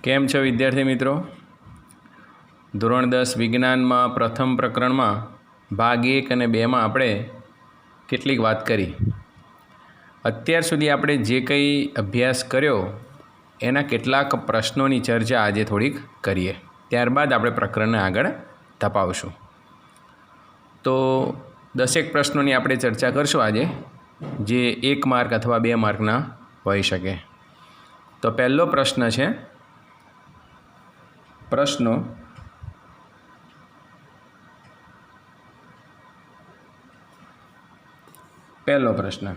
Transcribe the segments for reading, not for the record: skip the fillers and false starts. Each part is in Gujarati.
કેમ છો વિદ્યાર્થી મિત્રો? ધોરણ 10 વિજ્ઞાનમાં પ્રથમ પ્રકરણમાં ભાગ 1 અને 2માં આપણે કેટલીક વાત કરી. અત્યાર સુધી આપણે જે કંઈ અભ્યાસ કર્યો એના કેટલાક પ્રશ્નોની ચર્ચા આજે થોડીક કરીએ. ત્યારબાદ આપણે પ્રકરણને આગળ ધપાવશું. તો 10 પ્રશ્નોની આપણે ચર્ચા કરશું આજે, જે 1 માર્ક અથવા 2 માર્કના હોઈ શકે. તો પહેલો પ્રશ્ન છે, પહેલો પ્રશ્ન,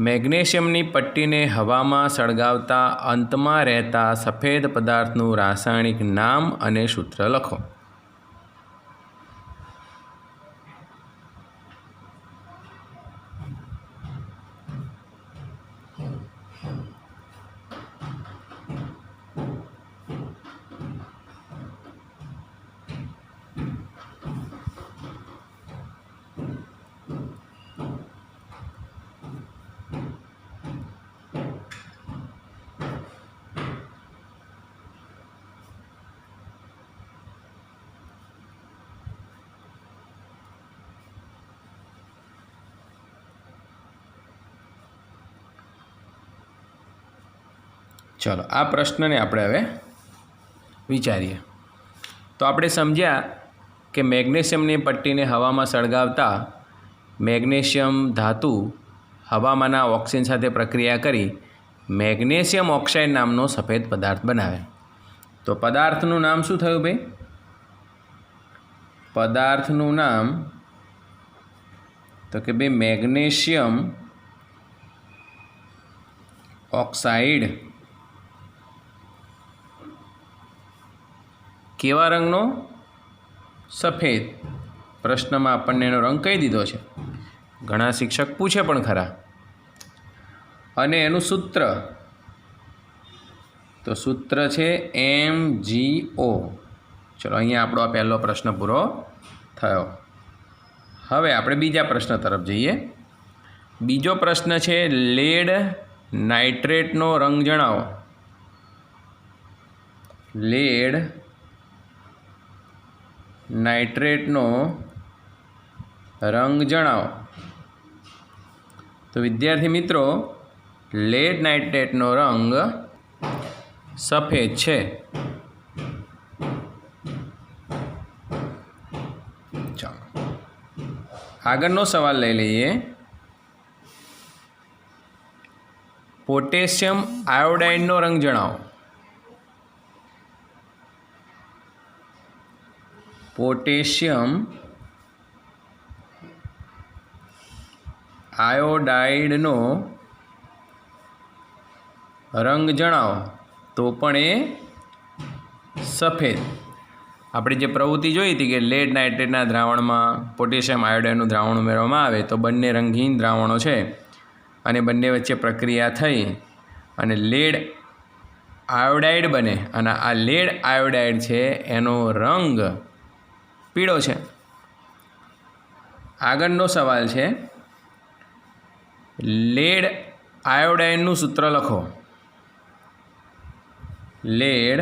મેગ્નેશિયમની પટ્ટીને હવામાં સળગાવતા અંતમાં રહેતા સફેદ પદાર્થનું રાસાયણિક નામ અને સૂત્ર લખો. ચલો, આ પ્રશ્નને આપણે હવે વિચારીએ. તો આપણે સમજ્યા કે મેગ્નેશિયમની પટ્ટીને હવામાં સળગાવતા મેગ્નેશિયમ ધાતુ હવામાંના ઓક્સિજન સાથે પ્રક્રિયા કરી મેગ્નેશિયમ ઓક્સાઇડ નામનો સફેદ પદાર્થ બનાવે. તો પદાર્થનું નામ શું થયું ભાઈ? પદાર્થનું નામ તો કે ભાઈ મેગ્નેશિયમ ઓક્સાઇડ. કેવા રંગનો? સફેદ. પ્રશ્નમાં આપણને એનો રંગ કહી દીધો છે. ઘણા શિક્ષક પૂછે પણ ખરા. અને એનું સૂત્ર, તો સૂત્ર છે MgO. ચલો, અહીંયા આપણો આ પહેલો પ્રશ્ન પૂરો થયો. હવે આપણે બીજા પ્રશ્ન તરફ જઈએ. બીજો પ્રશ્ન છે, લેડ નાઇટ્રેટનો રંગ જણાવો. લેડ નાઇટ્રેટનો રંગ જણાવો. તો વિદ્યાર્થી મિત્રો, લેડ નાઇટ્રેટનો રંગ સફેદ છે. ચાલો, આગળનો સવાલ લઈ લઈએ. પોટેશિયમ આયોડાઇડનો રંગ જણાવો. પોટેશિયમ આયોડાઇડનો રંગ જણાવો. તો પણ એ સફેદ. આપણે જે પ્રવૃત્તિ જોઈ હતી કે લેડ નાઇટ્રેટના દ્રાવણમાં પોટેશિયમ આયોડાઇડનું દ્રાવણ ઉમેરવામાં આવે તો બંને રંગહીન દ્રાવણો છે અને બંને વચ્ચે પ્રક્રિયા થઈ અને લેડ આયોડાઇડ બને. અને આ લેડ આયોડાઇડ છે એનો રંગ પીળો છે. આગળનો સવાલ છે, લેડ આયોડાઇડનું સૂત્ર લખો. લેડ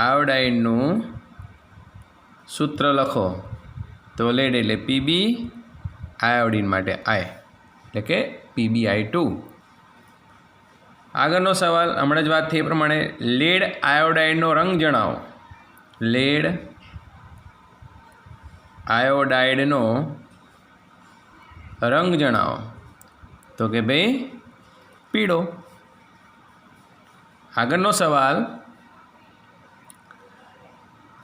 આયોડાઇડનું સૂત્ર લખો. તો લેડ એટલે Pb, આયોડિન માટે I, એટલે કે PbI2. આગળનો સવાલ હમણાં જ વાત થઈ એ પ્રમાણે, લેડ આયોડાઇડનો રંગ જણાવો. લેડ આયોડાઇડનો રંગ જણાવો. તો કે ભાઈ પીળો. આગળનો સવાલ,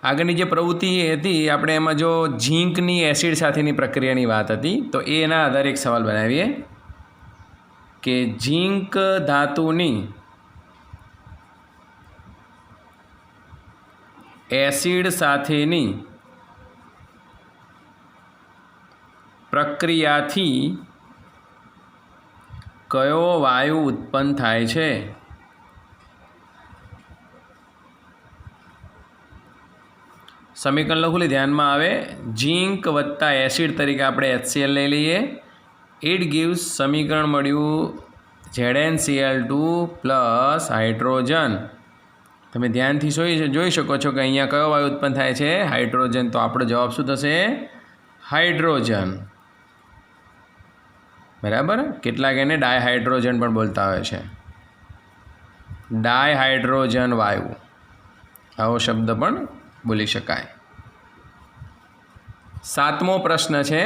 આગળની જે પ્રવૃત્તિ હતી આપણે એમાં જો ઝીંકની એસિડ સાથેની પ્રક્રિયાની વાત હતી, તો એના આધારે એક સવાલ બનાવીએ કે ઝીંક ધાતુની એસિડ સાથેની પ્રક્રિયાથી કયો વાયુ ઉત્પન્ન થાય છે? સમીકરણ લખું, ધ્યાનમાં આવે. ઝીંક વત્તા એસિડ તરીકે આપણે HCl લઈ લઈએ. ઇટ ગીવ્સ, સમીકરણ મળ્યું ZnCl2 પ્લસ હાઇડ્રોજન. તમે ધ્યાનથી જોઈ શકો છો કે અહીંયા કયો વાયુ ઉત્પન્ન થાય છે? હાઇડ્રોજન. તો આપણો જવાબ શું થશે? હાઇડ્રોજન. બરાબર. કેટલાક એને ડાયહાઇડ્રોજન પણ બોલતા હોય છે. ડાયહાઇડ્રોજન વાયુ, આવો શબ્દ પણ બોલી શકાય. 7મો પ્રશ્ન છે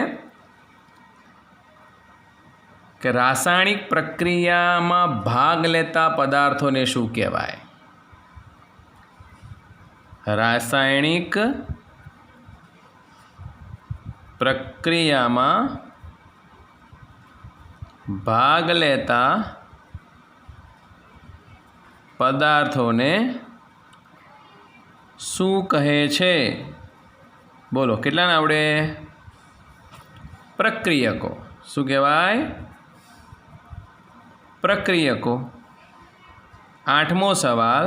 કે રાસાયણિક પ્રક્રિયામાં ભાગ લેતા પદાર્થોને શું કહેવાય? રાસાયણિક પ્રક્રિયામાં ભાગ લેતા પદાર્થોને શું કહે છે? બોલો, કેટલાને આવડે? પ્રક્રિયકો. શું કહેવાય? પ્રક્રિયકો. 8મો સવાલ,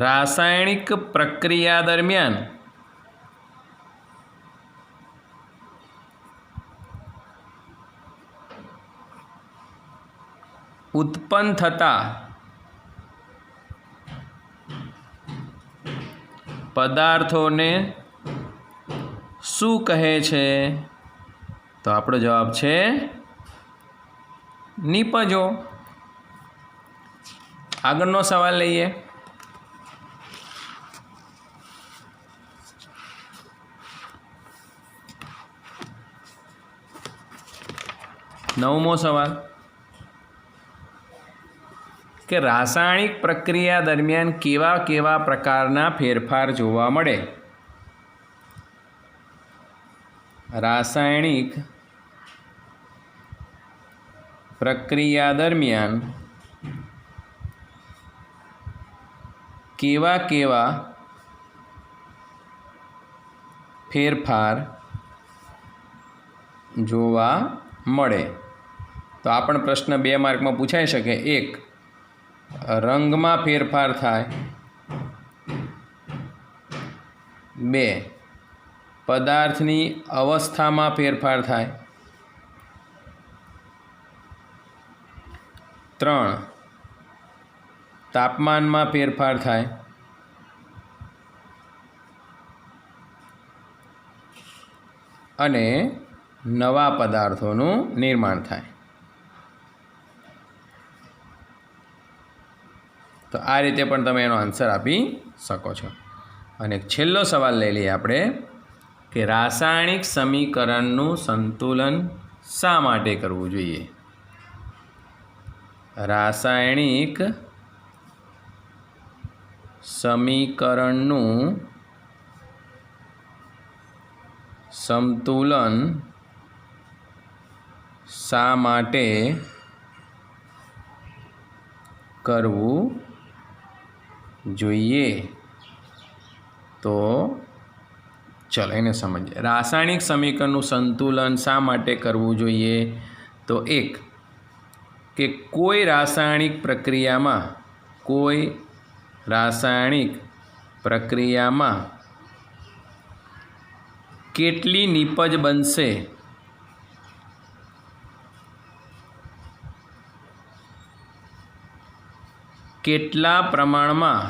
રાસાયણિક પ્રક્રિયા દરમિયાન ઉત્પન્ન થતા પદાર્થોને શું કહે છે? તો આપણો જવાબ છે નિપજો. આગળનો સવાલ લઈએ. નવમો સવાલ કે રાસાયણિક પ્રક્રિયા દરમિયાન કેવા કેવા પ્રકારના ફેરફાર જોવા મળે? રાસાયણિક પ્રક્રિયા દરમિયાન કેવા કેવા ફેરફાર જોવા મળે? તો આ પણ પ્રશ્ન 2 માર્કમાં પૂછાઈ શકે. 1, રંગમાં ફેરફાર થાય. 2, પદાર્થની અવસ્થામાં ફેરફાર થાય. 3, તાપમાનમાં ફેરફાર થાય. અને નવા પદાર્થોનું નિર્માણ થાય. તો આ રીતે પણ તમે એનો આન્સર આપી શકો છો. અને છેલ્લો સવાલ લઈ લઈએ આપણે કે રાસાયણિક સમીકરણનું સંતુલન શા માટે કરવું જોઈએ? રાસાયણિક સમીકરણનું સંતુલન શા માટે કરવું જોઈએ? તો ચલો એને સમજીએ. રાસાયણિક સમીકરણનું સંતુલન શા માટે કરવું જોઈએ? તો 1, કે કોઈ રાસાયણિક પ્રક્રિયામાં કેટલી નિપજ બનશે કેટલા પ્રમાણમાં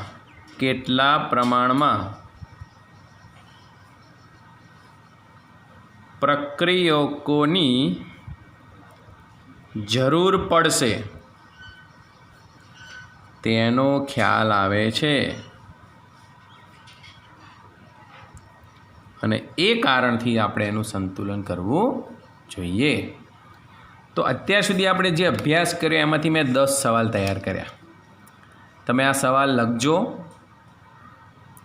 પ્રક્રિયકોની જરૂર પડશે તેનો ખ્યાલ આવે છે. અને એ કારણથી આપણે એનું સંતુલન કરવું જોઈએ. તો અત્યાર સુધી આપણે જે અભ્યાસ કર્યો એમાંથી મેં 10 સવાલ તૈયાર કર્યા. તમે આ સવાલ લખજો,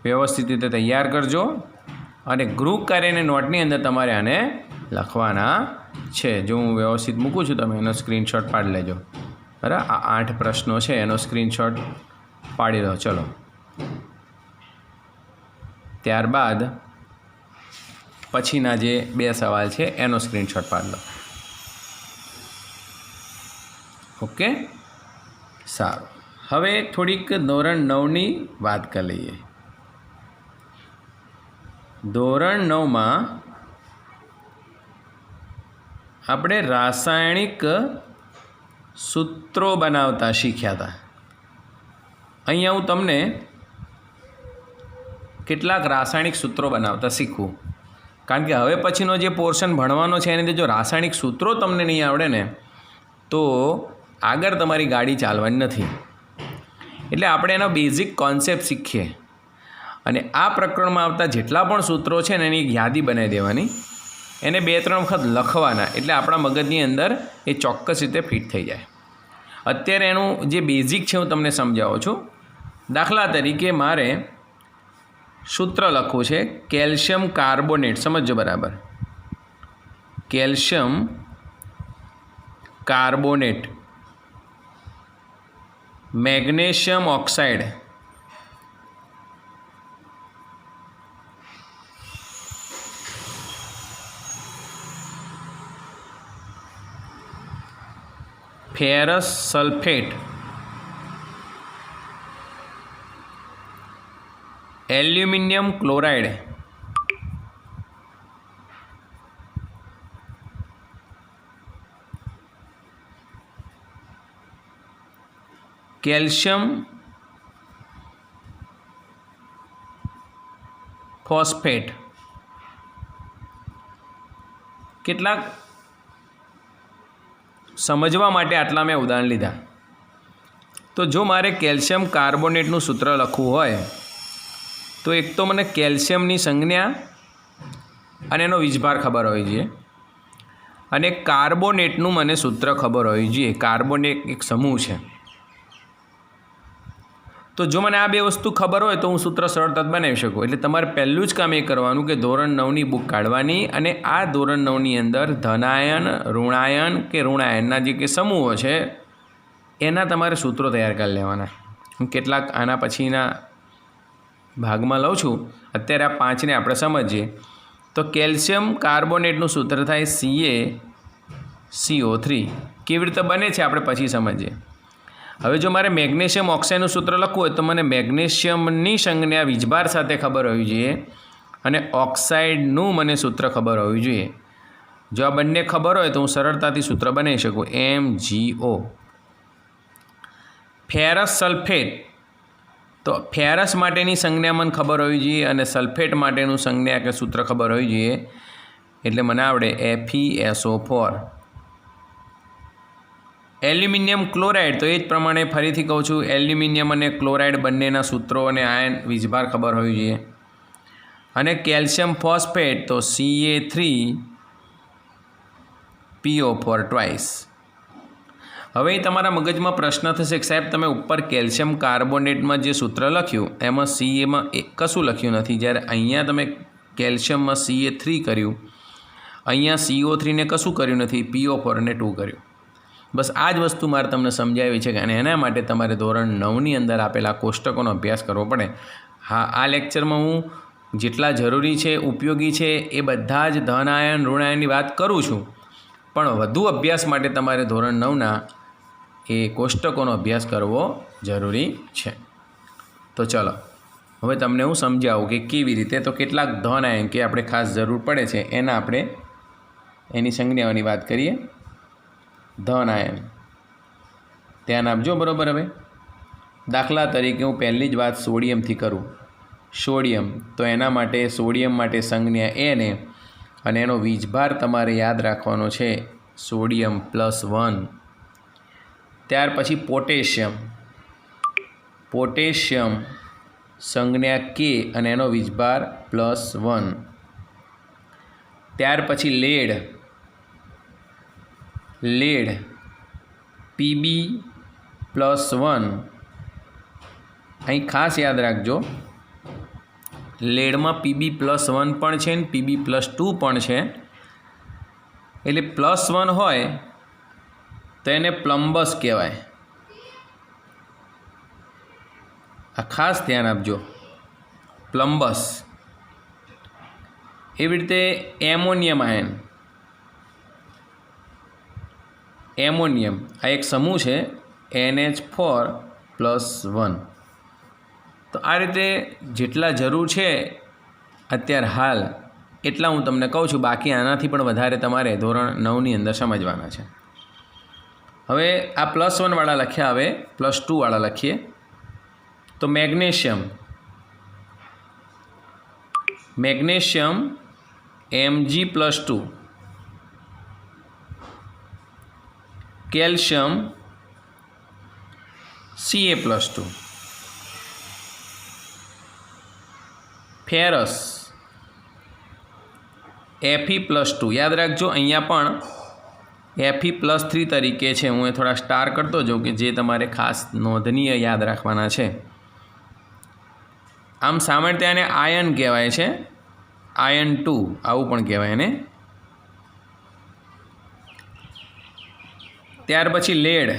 વ્યવસ્થિત રીતે તૈયાર કરજો અને ગ્રુપ કાર્યની નોટની અંદર તમારે આને લખવાના છે. જો હું વ્યવસ્થિત મૂકું છું, તમે એનો સ્ક્રીનશોટ પાડી લેજો. બરાબર. આ 8 પ્રશ્નો છે એનો સ્ક્રીનશોટ પાડી લો. ચલો, ત્યારબાદ પછીના જે 2 સવાલ છે એનો સ્ક્રીનશોટ પાડી લો. ઓકે, સારું. હવે થોડીક ધોરણ 9ની વાત કરી લઈએ. ધોરણ 9માં આપણે રાસાયણિક સૂત્રો બનાવતા શીખ્યા હતા. અહીંયા હું તમને કેટલાક રાસાયણિક સૂત્રો બનાવતા શીખવું, કારણ કે હવે પછીનો જે પોર્શન ભણવાનો છે એની અંદર જો રાસાયણિક સૂત્રો તમને નહીં આવડે ને તો આગળ તમારી ગાડી ચાલવાની નથી. એટલે આપણે એનો બેઝિક કોન્સેપ્ટ શીખીએ અને આ પ્રકરણમાં આવતા જેટલા પણ સૂત્રો છે ને એની એક યાદી બનાવી દેવાની, એને 2-3 વખત લખવાના, એટલે આપણા મગજની અંદર એ ચોક્કસ રીતે ફિટ થઈ જાય. અત્યારે એનું જે બેઝિક છે હું તમને સમજાવું છું. દાખલા તરીકે મારે સૂત્ર લખવું છે કેલ્શિયમ કાર્બોનેટ, સમજો બરાબર, calcium carbonate, magnesium oxide, ferrous sulphate, aluminium chloride, calcium phosphate. કેટલાક સમજવા માટે આટલા મેં ઉદાહરણ લીધા. તો જો મારે કેલ્શિયમ કાર્બોનેટનું સૂત્ર લખવું હોય તો એક તો મને કેલ્શિયમની સંજ્ઞા અને એનો વીજભાર ખબર હોવી જોઈએ, અને કાર્બોનેટનું મને સૂત્ર ખબર હોવી જોઈએ. કાર્બોનેટ એક સમૂહ છે. તો જો મને આ બે વસ્તુ ખબર હોય તો હું સૂત્ર સરળતાથી બનાવી શકું. એટલે તમારે પહેલું જ કામ એ કરવાનું કે ધોરણ 9ની બુક કાઢવાની અને આ ધોરણ 9ની અંદર ધનાયન, ઋણાયન કે ઋણાયનના જે કે સમૂહો છે એના તમારે સૂત્રો તૈયાર કરી લેવાના. હું કેટલાક આના પછીના ભાગમાં લઉં છું. અત્યારે આ 5ને આપણે સમજીએ. તો કેલ્શિયમ કાર્બોનેટનું સૂત્ર થાય CaCO3. કેવી રીતે બને છે આપણે પછી સમજીએ. હવે જો મારે મેગ્નેશિયમ ઓક્સાઇડનું સૂત્ર લખવું હોય તો મને મેગ્નેશિયમની સંજ્ઞા વીજભાર સાથે ખબર હોવી જોઈએ અને ઓક્સાઇડનું મને સૂત્ર ખબર હોવી જોઈએ. જો આ બંને ખબર હોય તો હું સરળતાથી સૂત્ર બનાવી શકું, MgO. ફેરસ સલ્ફેટ, તો ફેરસ માટેની સંજ્ઞા મને ખબર હોવી જોઈએ અને સલ્ફેટ માટેનું સંજ્ઞા કે સૂત્ર ખબર હોવી જોઈએ, એટલે મને આવડે FeSO4. એલ્યુમિનિયમ ક્લોરાઇડ, તો એ જ પ્રમાણે ફરીથી કહું છું, એલ્યુમિનિયમ અને ક્લોરાઇડ બંનેના સૂત્રો અને આયન વીજભાર ખબર હોવી જોઈએ. અને કેલ્શિયમ ફોસ્ફેટ તો Ca3PO4 ટ્વાઇસ. હવે તમારા મગજમાં પ્રશ્ન થશે કે સાહેબ તમે ઉપર કેલ્શિયમ કાર્બોનેટમાં જે સૂત્ર લખ્યું એમાં Caમાં કશું લખ્યું નથી, જ્યારે અહીંયા તમે કેલ્શિયમમાં Ca3 કર્યું, અહીંયા CO3ને કશું કર્યું નથી, PO4 ને 2 કર્યું. બસ આ જ વસ્તુ મારે તમને સમજાવી છે કે અને એના માટે તમારે ધોરણ 9ની અંદર આપેલા કોષ્ટકોનો અભ્યાસ કરવો પડે. હા, આ લેક્ચરમાં હું જેટલા જરૂરી છે, ઉપયોગી છે એ બધા જ ધન આયન, ઋણાયનની વાત કરું છું, પણ વધુ અભ્યાસ માટે તમારે ધોરણ 9ના એ કોષ્ટકોનો અભ્યાસ કરવો જરૂરી છે. તો ચલો હવે તમને હું સમજાવું કે કેવી રીતે. તો કેટલાક ધન આયન કે આપણે ખાસ જરૂર પડે છે એના આપણે એની સંજ્ઞાઓની વાત કરીએ. ધન આયન ધ્યાન આપજો બરાબર. હવે દાખલા તરીકે હું પહેલી જ વાત સોડિયમથી કરું. સોડિયમ, તો એના માટે સોડિયમ માટે સંજ્ઞા Na અને એનો વીજભાર તમારે યાદ રાખવાનો છે સોડિયમ +1. ત્યાર પછી પોટેશિયમ, પોટેશિયમ સંજ્ઞા K અને એનો વીજભાર +1. ત્યાર પછી લેડ, લેડ Pb+1. અહીં ખાસ યાદ રાખજો, લેડમાં Pb+1 પણ છે ને Pb+2 પણ છે. એટલે +1 હોય તો એને પ્લમ્બસ કહેવાય. આ ખાસ ધ્યાન આપજો, પ્લમ્બસ. એવી રીતે એમોનિયમ આયન, એમોનિયમ આ એક સમૂહ છે NH4+1. તો આ રીતે જેટલા જરૂર છે અત્યારે હાલ એટલા હું તમને કહું છું, બાકી આનાથી પણ વધારે તમારે ધોરણ 9ની અંદર સમજવાના છે. હવે આ +1 વાળા લખ્યા, હવે +2 વાળા લખીએ. તો magnesium Mg+2, calcium Ca+2, ferrous Fe+2. યાદ રાખજો, અહીંયા પણ Fe+3 તરીકે છે. હું એ થોડા સ્ટાર કરતો જાઉં કે જે તમારે ખાસ નોંધનીય યાદ રાખવાના છે. આમ સામાન્ય આને આયન કહેવાય છે, આયન 2 આવું પણ કહેવાય એને. ત્યાર પછી લેડ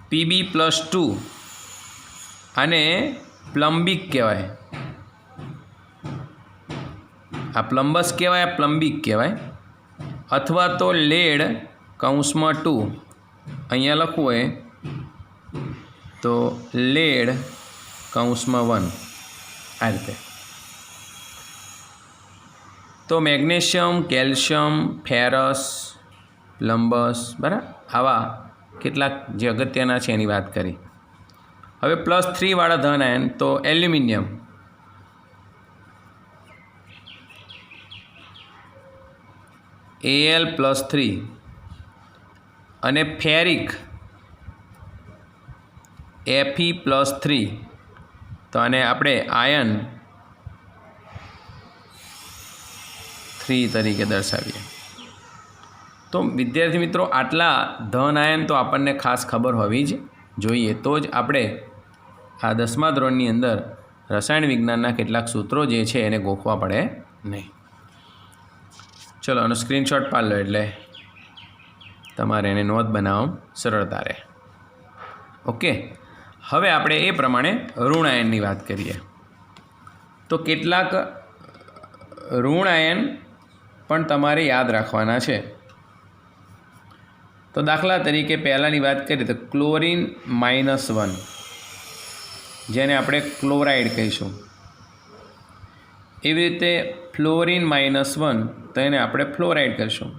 Pb+2, આને પ્લમ્બિક કહેવાય. આ પ્લમ્બસ કહેવાય, પ્લમ્બિક કહેવાય. અથવા તો લેડ (2) અહીંયા લખવું હોય તો લેડ (1) આ રીતે. તો મેગ્નેશિયમ, કેલ્શિયમ, ફેરસ, પ્લમ્બસ, બરાબર, આવા કેટલાક જે અગત્યના છે એની વાત કરી. હવે +3 વાળા ધન આયન તો એલ્યુમિનિયમ, Al+3, અને ફેરિક Fe+3. તો આને આપણે આયન 3 તરીકે દર્શાવીએ. તો વિદ્યાર્થી મિત્રો, આટલા ધન આયન તો આપણને ખાસ ખબર હોવી જ જોઈએ, તો જ આપણે આ 10મા ધોરણની અંદર રસાયણ વિજ્ઞાનના કેટલાક સૂત્રો જે છે એને ગોખવા પડે નહીં. ચલો, આનો સ્ક્રીનશોટ પાડ લો એટલે તમારે એને નોંધ બનાવવામાં સરળતા રહે. ઓકે, હવે આપણે એ પ્રમાણે ઋણ આયનની વાત કરીએ. તો કેટલાક ઋણ આયન પણ તમારે યાદ રાખવાના છે. તો દાખલા તરીકે પહેલાંની વાત કરીએ તો ક્લોરિન -1, જેને આપણે ક્લોરાઇડ કહીશું. એવી રીતે ફ્લોરિન -1, તો એને આપણે ફ્લોરાઇડ કહીશું.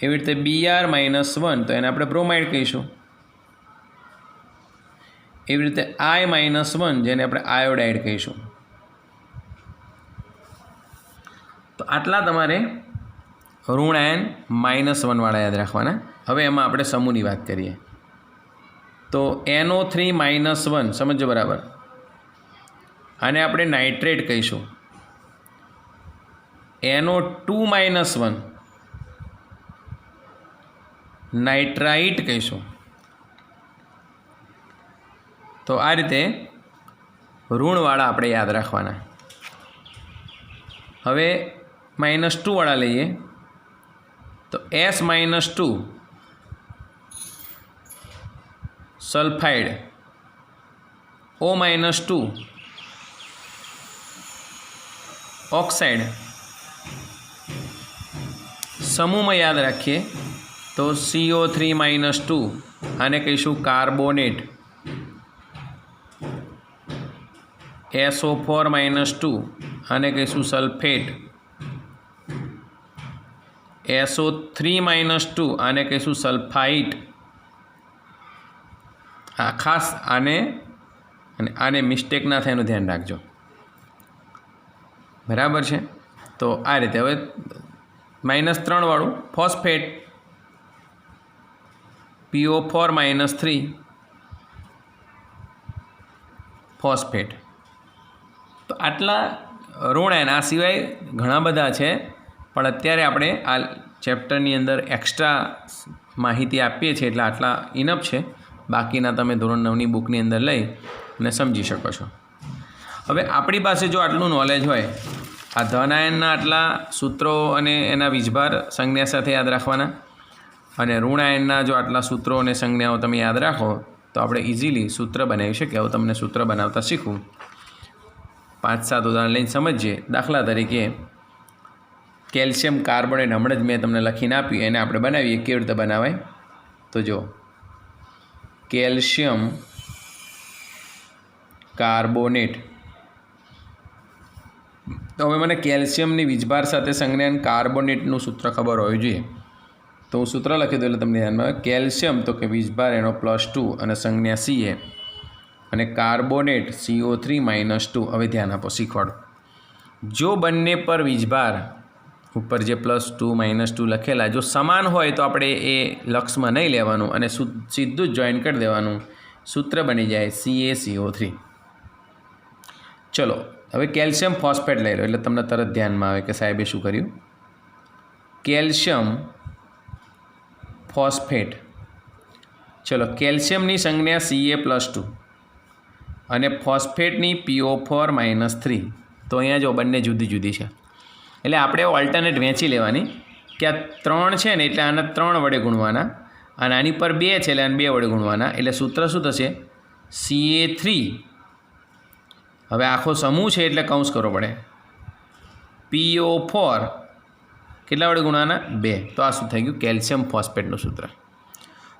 એવી રીતે Br-1, તો એને આપણે બ્રોમાઇડ કહીશું. એવી રીતે I-1, જેને આપણે આયોડાઇડ કહીશું. તો આટલા તમારે ઋણ આયન -1 વાળા યાદ રાખવાના. હવે એમાં આપણે સમૂહની વાત કરીએ. તો NO3-1, સમજો બરાબર, આને આપણે નાઇટ્રેટ કહીશું. NO2-1, નાઇટ્રાઇટ કહીશું. તો આ રીતે ઋણવાળા આપણે યાદ રાખવાના. હવે -2 વાળા લઈએ તો S-2, સલ્ફાઇડ, O-2, ઓક્સાઇડ. સમૂહમાં યાદ રાખીએ તો CO3-2, આને કહીશું કાર્બોનેટ. SO4-2, આને કહીશું સલ્ફેટ. SO3-2, આને કહીશું સલ્ફાઇટ. આ ખાસ આને અને આને મિસ્ટેક ના થાય એનું ધ્યાન રાખજો, બરાબર છે. તો આ રીતે. હવે -3 વાળું ફોસ્ફેટ, PO4-3, ફોસ્ફેટ. તો આટલા ઋણ આયન. આ સિવાય ઘણા બધા છે, પણ અત્યારે આપણે આ ચેપ્ટરની અંદર એક્સ્ટ્રા માહિતી આપીએ છીએ એટલે આટલા ઇનફ છે. બાકીના તમે ધોરણ 9ની બુકની અંદર લઈ અને સમજી શકો છો. હવે આપણી પાસે જો આટલું નોલેજ હોય, આ ધન આયનના આટલા સૂત્રો અને એના વીજભાર સંજ્ઞા સાથે યાદ રાખવાના, અને ઋણ આયનના જો આટલા સૂત્રો અને સંજ્ઞાઓ તમે યાદ રાખો તો આપણે ઇઝીલી સૂત્ર બનાવી શકીએ. હવે તમને સૂત્ર બનાવતા શીખવું. 5-7 ઉદાહરણ લઈને સમજીએ. દાખલા તરીકે કેલ્શિયમ કાર્બોનેટ હમણાં જ મેં તમને લખીને આપ્યું, એને આપણે બનાવીએ. કેવી રીતે બનાવાય તો જો, કેલ્શિયમ કાર્બોનેટ તો હવે મને કેલ્શિયમની વીજભાર સાથે સંજ્ઞાન કાર્બોનેટનું સૂત્ર ખબર હોવી જોઈએ. તો હું સૂત્ર લખી દઉં એટલે તમને ધ્યાનમાં આવે. કેલ્શિયમ તો કે વીજભાર એનો +2 અને સંજ્ઞા Ca અને કાર્બોનેટ CO3 -2. હવે ધ્યાન આપો, શીખવાડો. જો બંને પર વીજભાર ઉપર જે +2 -2 લખેલા જો સમાન હોય તો આપણે એ લક્ષમાં નહીં લેવાનું અને સીધું જ જોઈન કરી દેવાનું. સૂત્ર બની જાય CaCO3. ચલો હવે કેલ્શિયમ ફોસ્ફેટ લઈ લો એટલે તમને તરત ધ્યાનમાં આવે કે સાહેબે શું કર્યું. Calcium phosphate. ચલો કેલ્શિયમની સંજ્ઞા Ca+2 અને ફોસ્ફેટની PO4 -3. તો અહીંયા જો બંને જુદી જુદી છે એટલે આપણે ઓલ્ટરનેટ વહેંચી લેવાની કે આ 3 છે ને એટલે આના 3 વડે ગુણવાના અને આની પર 2 છે એટલે આને 2 વડે ગુણવાના. એટલે સૂત્ર શું થશે? Ca3. હવે આખો સમૂહ છે એટલે કૌંસ કરવો પડે. PO4 કેટલા વડે ગુણવાના? 2. તો આ શું થઈ ગયું? કેલ્શિયમ ફોસ્ફેટનું સૂત્ર.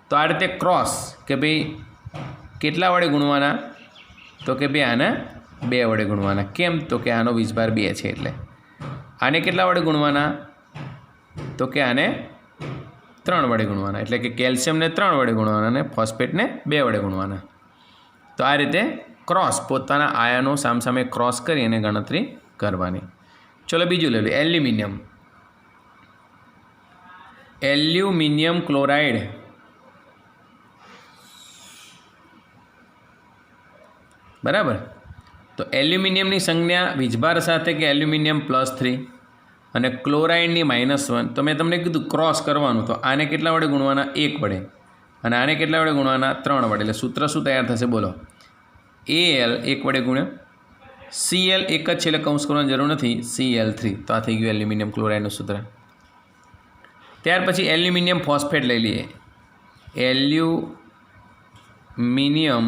તો આ રીતે ક્રોસ કે ભાઈ કેટલા વડે ગુણવાના? તો કે ભાઈ આને 2 વડે ગુણવાના. કેમ? તો કે આનો વીજભાર 2 છે એટલે. આને કેટલા વડે ગુણવાના? તો કે આને 3 વડે ગુણવાના. એટલે કે કેલ્શિયમને 3 વડે ગુણવાના અને ફોસ્ફેટને 2 વડે ગુણવાના. તો આ રીતે ક્રોસ પોતાના આયનો સામસામે ક્રોસ કરી અને ગણતરી કરવાની. ચલો બીજું લઈ લો. એલ્યુમિનિયમ. Aluminium chloride. બરાબર. તો એલ્યુમિનિયમની સંજ્ઞા વીજભાર સાથે કે એલ્યુમિનિયમ +3 અને ક્લોરાઇડની -1. તો મેં તમને કીધું ક્રોસ કરવાનું. તો આને કેટલા વડે ગુણવાના? 1 વડે. અને આને કેટલા વડે ગુણવાના? 3 વડે. એટલે સૂત્ર શું તૈયાર થશે? બોલો. Al 1 વડે ગુણ્યો Cl એક જ છે એટલે કૌંસ કરવાની જરૂર નથી. Cl3. તો આ થઈ ગયું એલ્યુમિનિયમ ક્લોરાઇડનું સૂત્ર. ત્યાર પછી એલ્યુમિનિયમ ફોસ્ફેટ લઈ લઈએ. Aluminium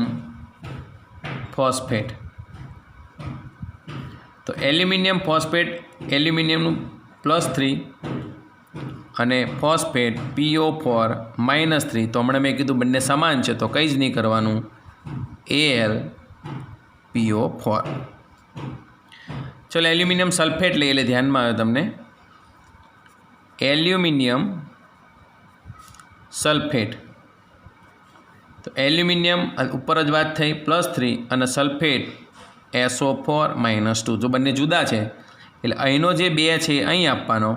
phosphate. તો એલ્યુમિનિયમ ફોસ્ફેટ એલ્યુમિનિયમનું +3 અને ફોસ્ફેટ PO4 -3. તો હમણાં મેં કીધું બંને સમાન છે તો કંઈ જ નહીં કરવાનું. AlPO4. ચલો એલ્યુમિનિયમ સલ્ફેટ લઈએ એટલે ધ્યાનમાં આવે તમને. Aluminium sulphate. તો એલ્યુમિનિયમ ઉપર જ વાત થઈ +3 અને સલ્ફેટ SO4 -2. જો બંને જુદા છે એટલે અહીંનો જે 2 છે એ અહીં આપવાનો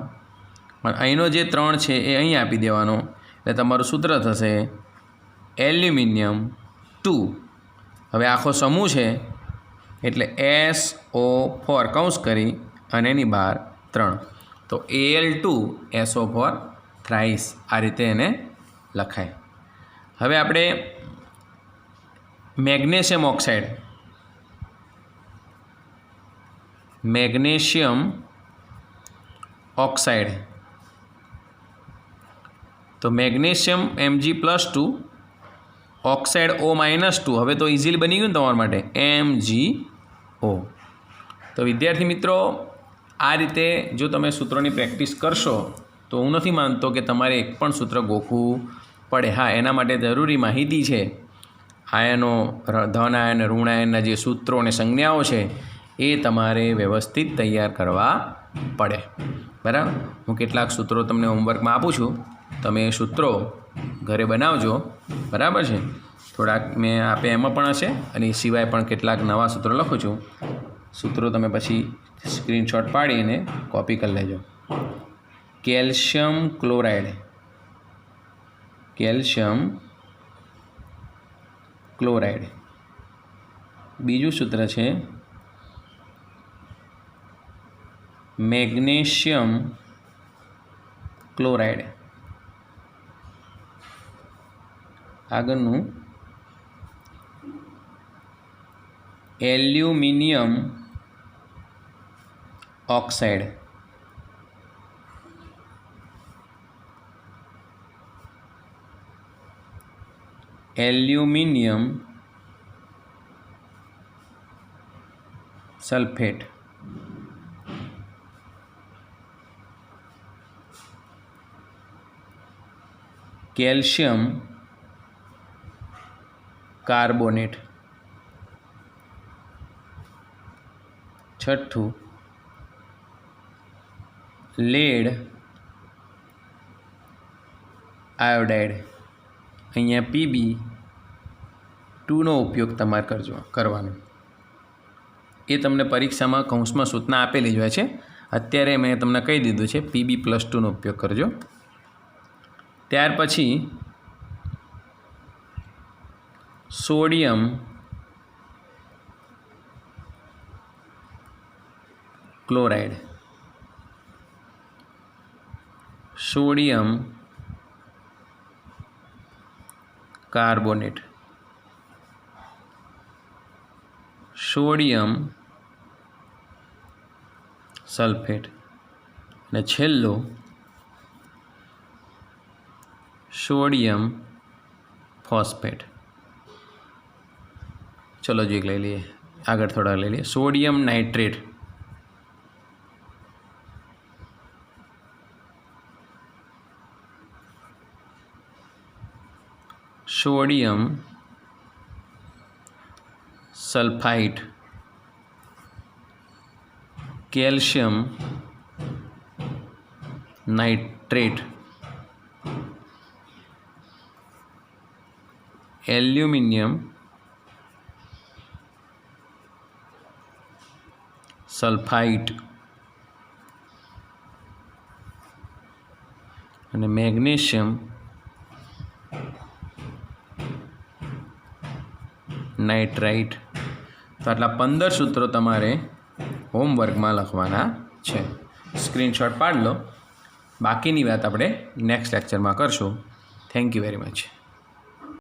અને અહીંનો જે 3 છે એ અહીં આપી દેવાનો. એટલે તમારું સૂત્ર થશે એલ્યુમિનિયમ 2. હવે આખો સમૂહ છે એટલે SO4 કૌંસ કરી અને એની બહાર 3. તો Al2SO4 થ્રાઇસ. આ રીતે એને લખાય. હવે આપણે મેગ્નેશિયમ ઓક્સાઇડ. Magnesium oxide. તો મેગ્નેશિયમ Mg+2 ઓક્સાઇડ O -2. હવે તો ઇઝીલી બની ગયું ને તમારા માટે MgO. તો વિદ્યાર્થી મિત્રો આ રીતે જો તમે સૂત્રોની પ્રેક્ટિસ કરશો તો હું નથી માનતો કે તમારે એક પણ સૂત્ર ગોખવું પડે. હા, એના માટે જરૂરી માહિતી છે. આયનો, ધન આયન, ઋણ આયનના જે સૂત્રો અને સંજ્ઞાઓ છે એ તમારે વ્યવસ્થિત તૈયાર કરવા પડે. બરાબર. હું કેટલાક સૂત્રો તમને હોમવર્કમાં આપું છું. તમે એ સૂત્રો ઘરે બનાવજો. બરાબર છે. થોડાક મેં આપે એમાં પણ હશે અને એ સિવાય પણ કેટલાક નવા સૂત્રો લખું છું. સૂત્રો તમે પછી સ્ક્રીનશોટ પાડીને કોપી કરી લેજો. Calcium chloride. Calcium chloride. બીજું સૂત્ર છે મેગ્નેશિયમ ક્લોરાઇડ. આગળનું aluminium oxide. Aluminium sulphate. Calcium carbonate. છઠ્ઠું લેડ આયોડાઇડ, અહીંયા Pb2નો ઉપયોગ તમારે કરવાનો. એ તમને પરીક્ષામાં કૌંસમાં સૂચના આપેલી જ હોય છે. અત્યારે મેં તમને કહી દીધું છે Pb+2નો ઉપયોગ કરજો. ત્યાર પછી sodium chloride, sodium carbonate, sodium sulphate અને છેલ્લો સોડિયમ ફોસ્ફેટ. ચલો જો એક લઈ લઈએ, આગળ થોડા લઈ લઈએ. Sodium nitrate, sodium sulphide, calcium nitrate, aluminium sulphide અને મેગ્નેશિયમ નાઇટ્રાઇટ. તો આટલા 15 સૂત્રો તમારે હોમવર્કમાં લખવાના છે. સ્ક્રીનશોટ પાડી લો. બાકીની વાત આપણે નેક્સ્ટ લેક્ચરમાં કરશું. Thank you very much.